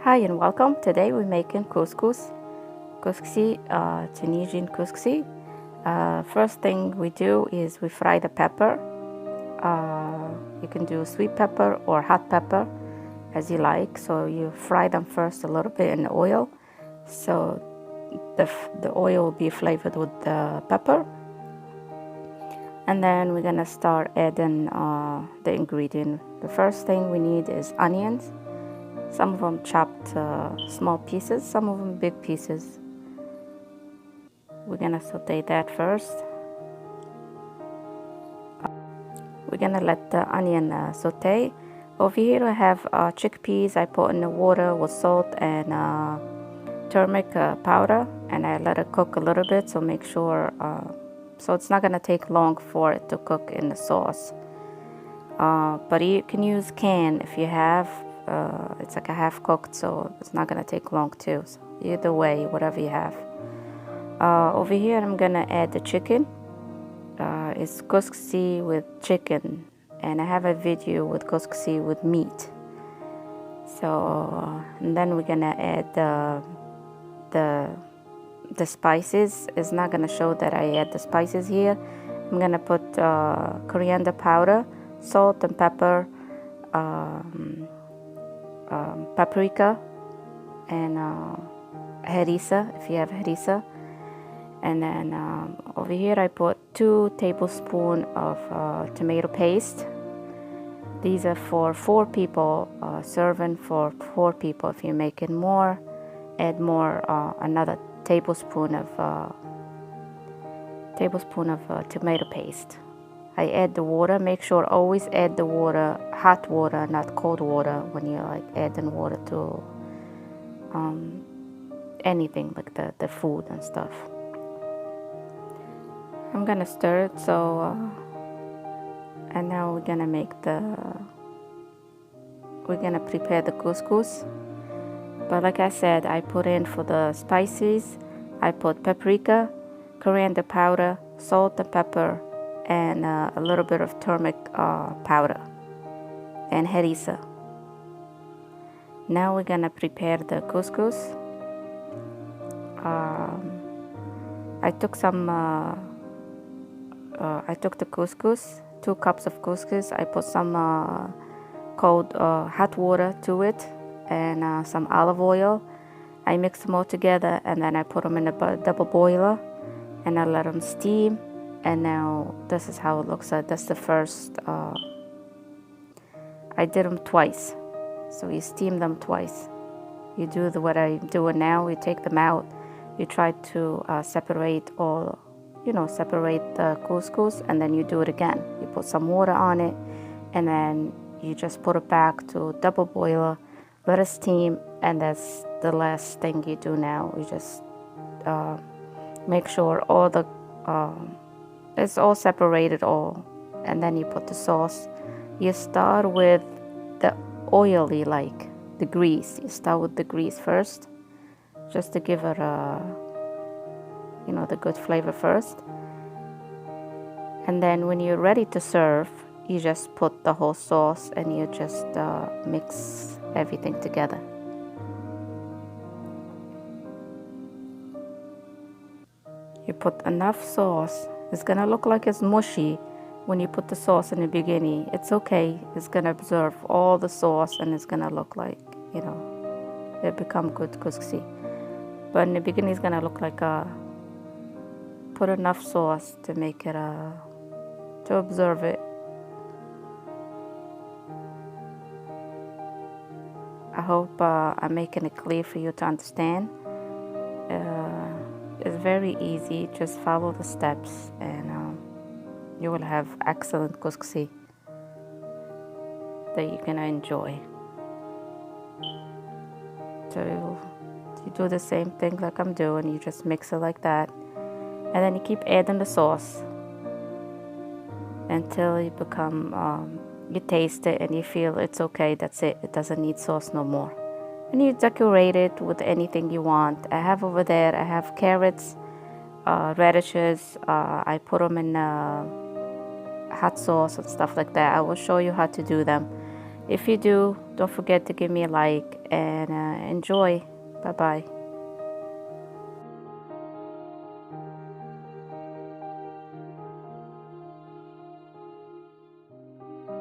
Hi and welcome. Today we're making couscous, Tunisian couscous. First thing we do is we fry the pepper. You can do sweet pepper or hot pepper as you like. So you fry them first a little bit in the oil. So the oil will be flavored with the pepper. And then we're gonna start adding the ingredient. The first thing we need is onions. Some of them chopped small pieces, some of them big pieces. We're gonna saute that first. We're gonna let the onion saute. Over here I have chickpeas. I put in the water with salt and turmeric powder, and I let it cook a little bit. So make sure, so it's not gonna take long for it to cook in the sauce. But you can use can if you have. It's like a half cooked, so it's not gonna take long too. So either way, whatever you have. Over here I'm gonna add the chicken. It's couscous with chicken, and I have a video with couscous with meat. So and then we're gonna add the spices. It's not gonna show that I add the spices here. I'm gonna put coriander powder, salt and pepper, paprika, and harissa if you have harissa. And then over here I put 2 tablespoons of tomato paste. These are for 4 people, serving for 4 people. If you're making more, add more, another tablespoon of tomato paste. I add the water. Make sure always add the water, hot water, not cold water, when you're like adding water to anything like the food and stuff. I'm gonna stir it. So and now we're gonna prepare the couscous. But like I said, I put in for the spices, I put paprika, coriander powder, salt and pepper, and a little bit of turmeric powder and harissa. Now we're gonna prepare the couscous. I took the couscous, 2 cups of couscous. I put some cold hot water to it and some olive oil. I mix them all together, and then I put them in a double boiler, and I let them steam. And now this is how it looks like. That's the first. I did them twice, so you steam them twice. You do what I'm doing now. You take them out. You try to separate the couscous, and then you do it again. You put some water on it, and then you just put it back to double boiler, let it steam, and that's the last thing you do now. You just make sure all the it's all separated and then you put the sauce. You start with the oily, like the grease. You start with the grease first, just to give it the good flavor first. And then when you're ready to serve, you just put the whole sauce and you just mix everything together. You put enough sauce. It's gonna look like it's mushy when you put the sauce in the beginning. It's okay. It's gonna absorb all the sauce, and it's gonna look like, it become good couscous. But in the beginning, it's gonna look like put enough sauce to make it to absorb it. I hope I'm making it clear for you to understand. It's very easy. Just follow the steps, and you will have excellent couscous that you're gonna enjoy. So you do the same thing like I'm doing. You just mix it like that, and then you keep adding the sauce until you you taste it and you feel it's okay. That's it. It doesn't need sauce no more. And you decorate it with anything you want. I have over there, I have carrots, radishes. I put them in hot sauce and stuff like that. I will show you how to do them. If you do, don't forget to give me a like and enjoy. Bye bye.